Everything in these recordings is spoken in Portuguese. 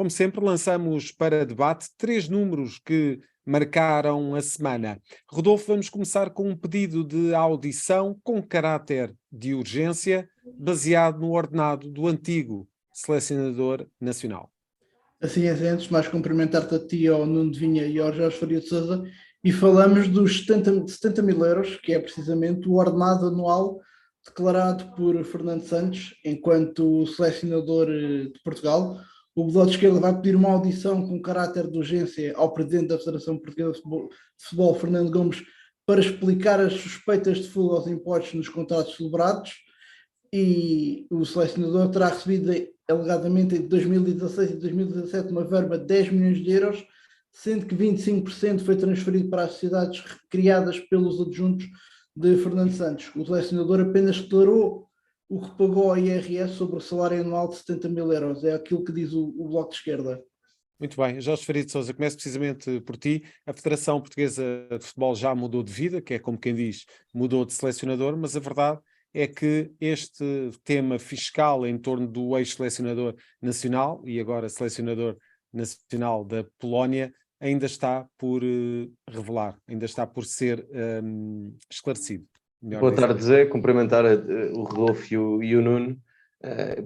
Como sempre, lançamos para debate 3 números que marcaram a semana. Rodolfo, vamos começar com um pedido de audição com caráter de urgência, baseado no ordenado do antigo selecionador nacional. Assim é, antes de mais cumprimentar-te a ti, ao Nuno de Vinha e ao Jorge Faria de Sousa, e falamos dos 70 mil euros, que é precisamente o ordenado anual declarado por Fernando Santos enquanto selecionador de Portugal. O Bloco de Esquerda vai pedir uma audição com caráter de urgência ao Presidente da Federação Portuguesa de Futebol, Fernando Gomes, para explicar as suspeitas de fuga aos impostos nos contratos celebrados, e o selecionador terá recebido alegadamente em 2016 e 2017 uma verba de 10 milhões de euros, sendo que 25% foi transferido para as sociedades criadas pelos adjuntos de Fernando Santos. O selecionador apenas declarou o que pagou ao IRS sobre o salário anual de 70 mil euros. É aquilo que diz o Bloco de Esquerda. Muito bem, Jorge Faria de Sousa, começo precisamente por ti. A Federação Portuguesa de Futebol já mudou de vida, que é como quem diz, mudou de selecionador, mas a verdade é que este tema fiscal em torno do ex-selecionador nacional e agora selecionador nacional da Polónia ainda está por revelar, ainda está por ser esclarecido. Boa tarde, Zé. Cumprimentar o Rodolfo e o Nuno.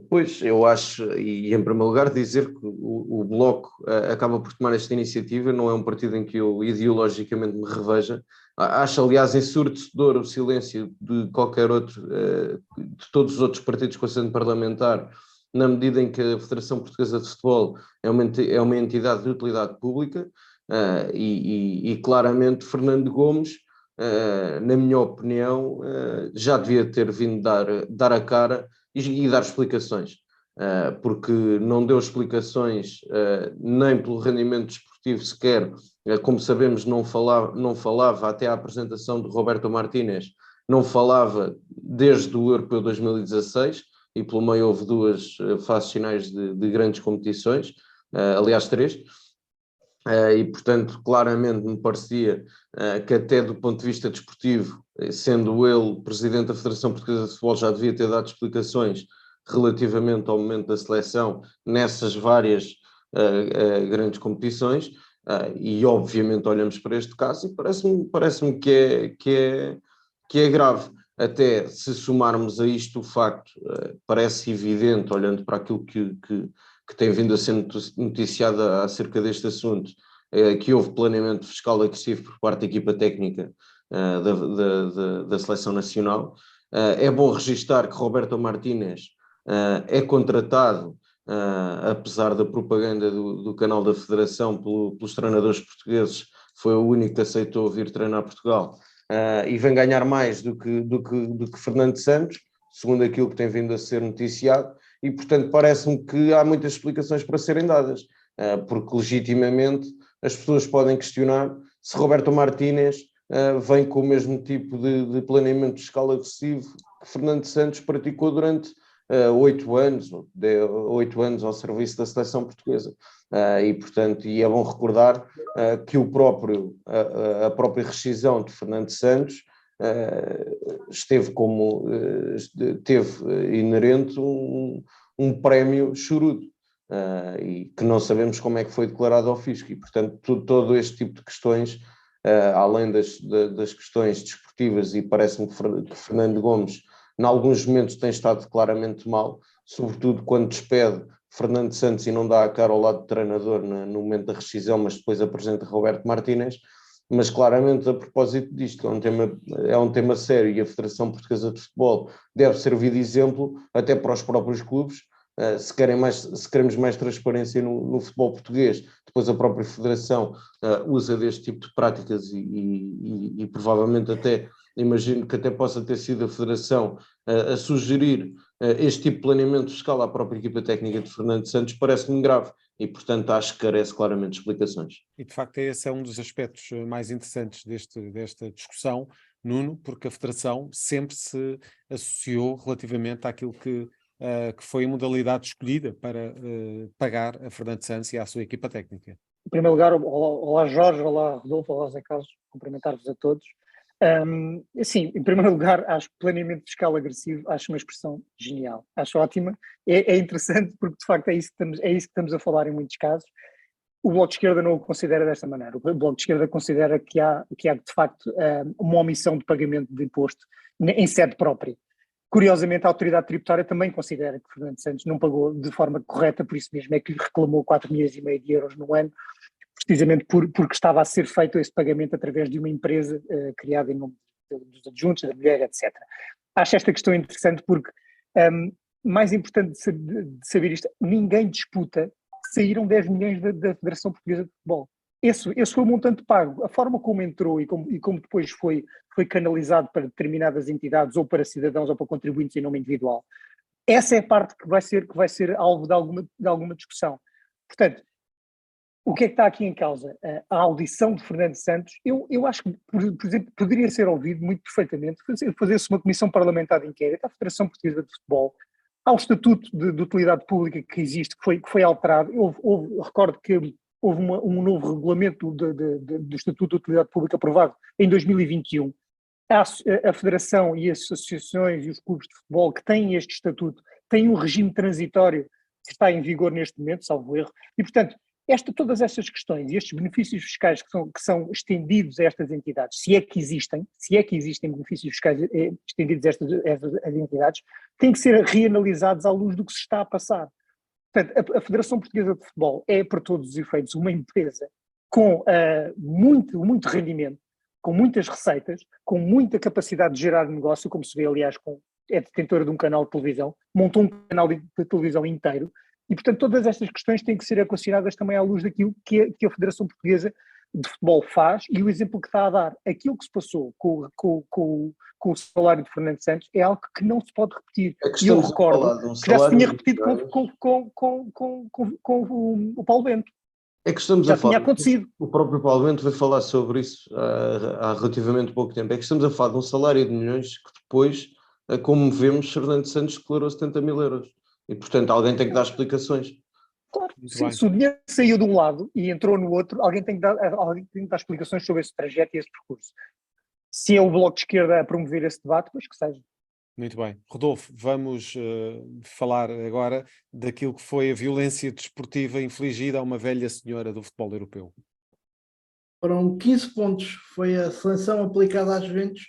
Pois, eu acho, e em primeiro lugar dizer que o Bloco acaba por tomar esta iniciativa, não é um partido em que eu ideologicamente me reveja. Acho, aliás, ensurdecedor o silêncio de qualquer outro, de todos os outros partidos com assento parlamentar, na medida em que a Federação Portuguesa de Futebol é uma entidade de utilidade pública, e claramente Fernando Gomes, na minha opinião, já devia ter vindo dar a cara e dar explicações, porque não deu explicações nem pelo rendimento desportivo sequer, como sabemos não falava até à apresentação de Roberto Martínez, não falava desde o Europeu 2016, e pelo meio houve 2 fases finais de grandes competições, aliás 3, e portanto claramente me parecia que até do ponto de vista desportivo, sendo ele Presidente da Federação Portuguesa de Futebol, já devia ter dado explicações relativamente ao momento da seleção nessas várias grandes competições, e obviamente olhamos para este caso e parece-me que é grave. Até se somarmos a isto o facto, parece evidente, olhando para aquilo que tem vindo a ser noticiado acerca deste assunto, que houve planeamento fiscal agressivo por parte da equipa técnica da Seleção Nacional. É bom registar que Roberto Martínez é contratado, apesar da propaganda do canal da Federação pelos treinadores portugueses, foi o único que aceitou vir treinar Portugal, e vem ganhar mais do que Fernando Santos, segundo aquilo que tem vindo a ser noticiado, e portanto parece-me que há muitas explicações para serem dadas, porque legitimamente as pessoas podem questionar se Roberto Martínez vem com o mesmo tipo de planeamento fiscal agressivo que Fernando Santos praticou durante 8 anos, 8 anos ao serviço da seleção portuguesa. E portanto, é bom recordar que a própria rescisão de Fernando Santos teve inerente um prémio chorudo, e que não sabemos como é que foi declarado ao fisco, e portanto todo este tipo de questões, além das questões desportivas, e parece-me que Fernando Gomes em alguns momentos tem estado claramente mal, sobretudo quando despede Fernando Santos e não dá a cara ao lado do treinador no momento da rescisão, mas depois apresenta Roberto Martínez. Mas claramente, a propósito disto, é um tema sério, e a Federação Portuguesa de Futebol deve servir de exemplo até para os próprios clubes. Se queremos mais transparência no futebol português, depois a própria Federação usa deste tipo de práticas, e provavelmente até, imagino que até possa ter sido a Federação a sugerir este tipo de planeamento fiscal à própria equipa técnica de Fernando Santos, parece-me grave. E, portanto, acho que carece claramente de explicações. E, de facto, esse é um dos aspectos mais interessantes desta discussão, Nuno, porque a Federação sempre se associou relativamente àquilo que foi a modalidade escolhida para pagar a Fernando Santos e à sua equipa técnica. Em primeiro lugar, olá Jorge, olá Rodolfo, olá Zé Carlos, cumprimentar-vos a todos. Assim, em primeiro lugar, acho que planeamento fiscal agressivo, acho uma expressão genial, acho ótima, é interessante porque de facto é isso que estamos a falar em muitos casos. O Bloco de Esquerda não o considera desta maneira. O Bloco de Esquerda considera que há de facto uma omissão de pagamento de imposto em sede própria. Curiosamente, a autoridade tributária também considera que Fernando Santos não pagou de forma correta, por isso mesmo é que lhe reclamou 4,5 milhões de euros no ano, precisamente porque estava a ser feito esse pagamento através de uma empresa criada em nome dos adjuntos, da mulher, etc. Acho esta questão interessante porque, mais importante de saber isto, ninguém disputa que saíram 10 milhões da Federação Portuguesa de Futebol. Esse foi o montante pago. A forma como entrou e como depois foi canalizado para determinadas entidades ou para cidadãos ou para contribuintes em nome individual. Essa é a parte que vai ser alvo de alguma discussão. Portanto, o que é que está aqui em causa? A audição de Fernando Santos, eu acho que, por exemplo, poderia ser ouvido muito perfeitamente, fazer-se uma comissão parlamentar de inquérito à Federação Portuguesa de Futebol, ao Estatuto de Utilidade Pública que existe, que foi alterado. Recordo que houve um novo regulamento do Estatuto de Utilidade Pública aprovado em 2021. A Federação e as associações e os clubes de futebol que têm este estatuto têm um regime transitório que está em vigor neste momento, salvo erro, e portanto todas estas questões e estes benefícios fiscais que são estendidos a estas entidades, se é que existem benefícios fiscais estendidos a estas entidades, têm que ser reanalisados à luz do que se está a passar. Portanto, a Federação Portuguesa de Futebol é, para todos os efeitos, uma empresa com muito rendimento, com muitas receitas, com muita capacidade de gerar negócio, como se vê, aliás, é detentora de um canal de televisão, montou um canal de televisão inteiro, e, portanto, todas estas questões têm que ser equacionadas também à luz daquilo que a Federação Portuguesa de Futebol faz e o exemplo que está a dar. Aquilo que se passou com o salário de Fernando Santos é algo que não se pode repetir. E eu recordo que já se tinha repetido com o Paulo Bento. É que estamos já a falar, tinha acontecido. O próprio Paulo Bento veio falar sobre isso há relativamente pouco tempo. É que estamos a falar de um salário de milhões que depois, como vemos, Fernando Santos declarou 70 mil euros. E, portanto, alguém tem que dar explicações. Claro, se o dinheiro saiu de um lado e entrou no outro, alguém tem que dar explicações sobre esse trajeto e esse percurso. Se é o Bloco de Esquerda a promover esse debate, pois que seja. Muito bem. Rodolfo, vamos falar agora daquilo que foi a violência desportiva infligida a uma velha senhora do futebol europeu. Foram 15 pontos, foi a sanção aplicada às Juventus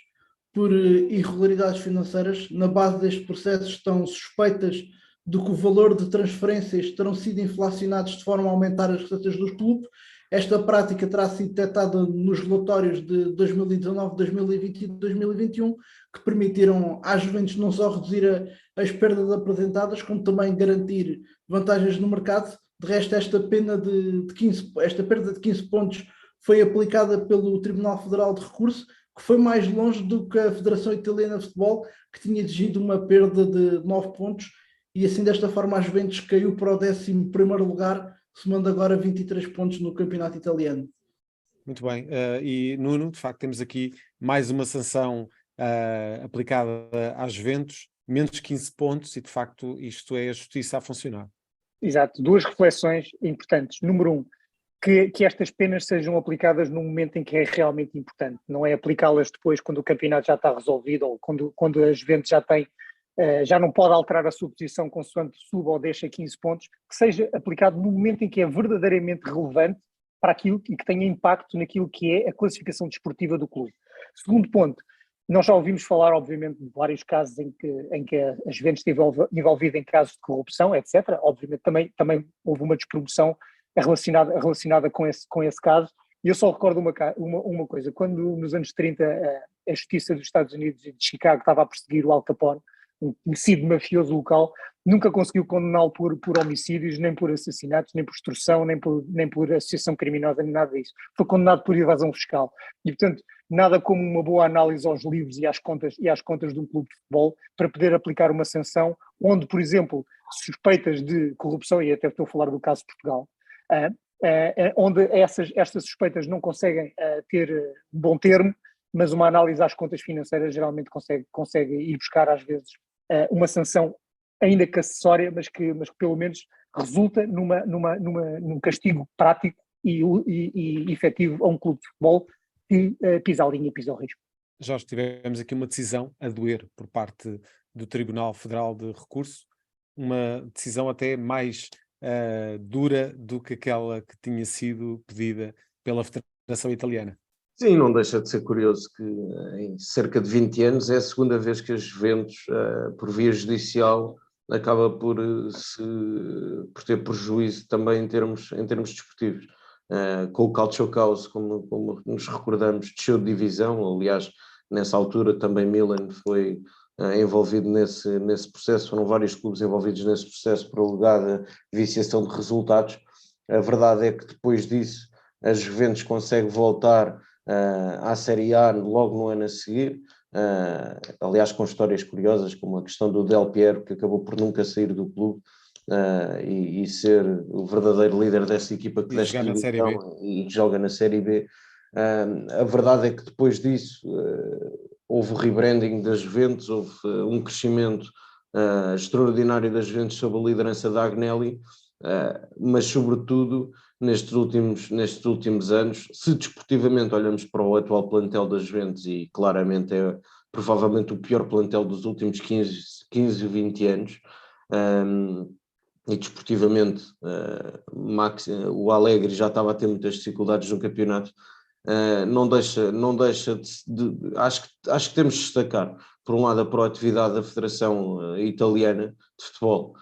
por irregularidades financeiras. Na base deste processo estão suspeitas de que o valor de transferências terão sido inflacionados de forma a aumentar as receitas dos clubes. Esta prática terá sido detectada nos relatórios de 2019, 2020 e 2021, que permitiram às Juventus não só reduzir as perdas apresentadas, como também garantir vantagens no mercado. De resto, esta perda de 15 pontos foi aplicada pelo Tribunal Federal de Recurso, que foi mais longe do que a Federação Italiana de Futebol, que tinha exigido uma perda de 9 pontos, e assim desta forma a Juventus caiu para o 11º lugar, somando agora 23 pontos no campeonato italiano. Muito bem, e Nuno, de facto temos aqui mais uma sanção aplicada às Juventus, menos 15 pontos, e de facto isto é a justiça a funcionar. Exato, duas reflexões importantes. Número 1, que estas penas sejam aplicadas no momento em que é realmente importante, não é aplicá-las depois quando o campeonato já está resolvido ou quando a Juventus já não pode alterar a sua posição consoante suba ou deixa 15 pontos, que seja aplicado no momento em que é verdadeiramente relevante para aquilo e que tenha impacto naquilo que é a classificação desportiva do clube. Segundo ponto, nós já ouvimos falar, obviamente, de vários casos em que a Juventus esteve envolvida em casos de corrupção, etc. Obviamente também houve uma despromoção relacionada com esse caso. E eu só recordo uma coisa, quando nos anos 30 a Justiça dos Estados Unidos e de Chicago estava a perseguir o Al Capone, um conhecido mafioso local, nunca conseguiu condená-lo por homicídios, nem por assassinatos, nem por extorsão, nem por associação criminosa, nem nada disso. Foi condenado por evasão fiscal. E, portanto, nada como uma boa análise aos livros e às contas de um clube de futebol para poder aplicar uma sanção onde, por exemplo, suspeitas de corrupção, e até estou a falar do caso de Portugal, onde estas suspeitas não conseguem ter um bom termo, mas uma análise às contas financeiras geralmente consegue ir buscar às vezes uma sanção ainda que acessória, mas que pelo menos resulta num castigo prático e efetivo a um clube de futebol que pisa a linha e pisa o risco. Jorge, tivemos aqui uma decisão a doer por parte do Tribunal Federal de Recurso, uma decisão até mais dura do que aquela que tinha sido pedida pela Federação Italiana. Sim, não deixa de ser curioso que em cerca de 20 anos é a segunda vez que a Juventus, por via judicial, acaba por ter prejuízo também em termos desportivos. Com o Calcio Caos, como nos recordamos, desceu de divisão. Aliás, nessa altura também Milan foi envolvido nesse processo, foram vários clubes envolvidos nesse processo por alegada viciação de resultados. A verdade é que depois disso a Juventus consegue voltar à Série A logo no ano a seguir, aliás com histórias curiosas, como a questão do Del Piero, que acabou por nunca sair do clube e ser o verdadeiro líder dessa equipa que desce divisão e que joga na Série B. A verdade é que depois disso houve o rebranding da Juventus, houve um crescimento extraordinário da Juventus sob a liderança da Agnelli, mas sobretudo nestes últimos anos, se desportivamente olhamos para o atual plantel da Juventus, e claramente é provavelmente o pior plantel dos últimos 15 ou 20 anos, e desportivamente o Allegri já estava a ter muitas dificuldades no campeonato. Não deixa de acho que temos de destacar, por um lado, a proatividade da Federação Italiana de Futebol,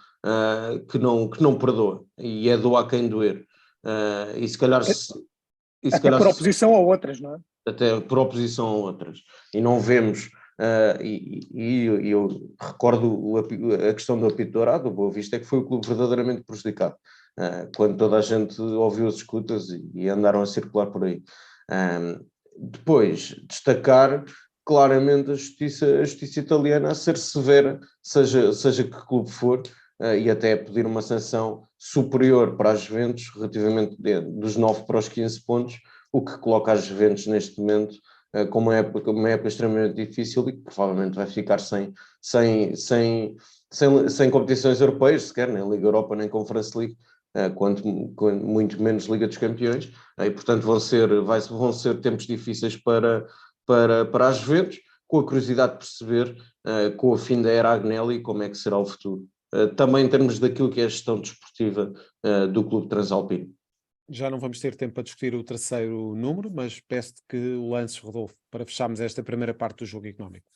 que não perdoa, e é doar quem doer. E se calhar... Até por oposição a outras, não é? Até por oposição a outras. E não vemos... eu recordo a questão do apito dourado, o Boa Vista é que foi o clube verdadeiramente prejudicado, quando toda a gente ouviu as escutas e andaram a circular por aí. Depois, destacar claramente a justiça italiana a ser severa, seja que clube for, e até pedir uma sanção superior para as Juventus, relativamente dos 9 para os 15 pontos, o que coloca as Juventus neste momento com uma época extremamente difícil e que provavelmente vai ficar sem competições europeias, sequer nem Liga Europa nem Conference League, muito menos Liga dos Campeões, e portanto vão ser tempos difíceis para as Juventus, com a curiosidade de perceber com o fim da era Agnelli como é que será o futuro, também em termos daquilo que é a gestão desportiva do Clube Transalpino. Já não vamos ter tempo para discutir o terceiro número, mas peço-te que o lances, Rodolfo, para fecharmos esta primeira parte do jogo económico.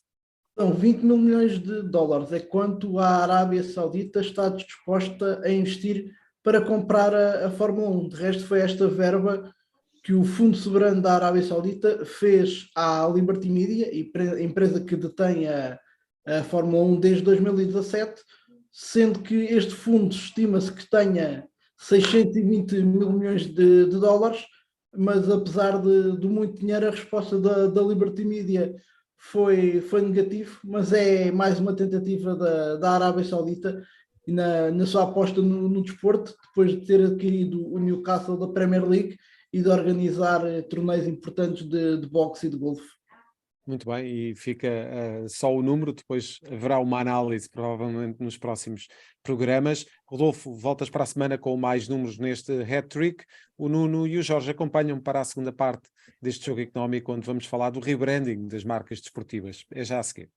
São 20 mil milhões de dólares, é quanto a Arábia Saudita está disposta a investir para comprar a Fórmula 1. De resto, foi esta verba que o Fundo Soberano da Arábia Saudita fez à Liberty Media, empresa que detém a Fórmula 1 desde 2017, sendo que este fundo estima-se que tenha 620 mil milhões de dólares, mas apesar de muito dinheiro, a resposta da Liberty Media foi negativo, mas é mais uma tentativa da Arábia Saudita na sua aposta no desporto, depois de ter adquirido o Newcastle da Premier League e de organizar torneios importantes de boxe e de golfe. Muito bem, e fica só o número, depois haverá uma análise provavelmente nos próximos programas. Rodolfo, voltas para a semana com mais números neste hat-trick. O Nuno e o Jorge acompanham para a segunda parte deste jogo económico, onde vamos falar do rebranding das marcas desportivas. É já a seguir.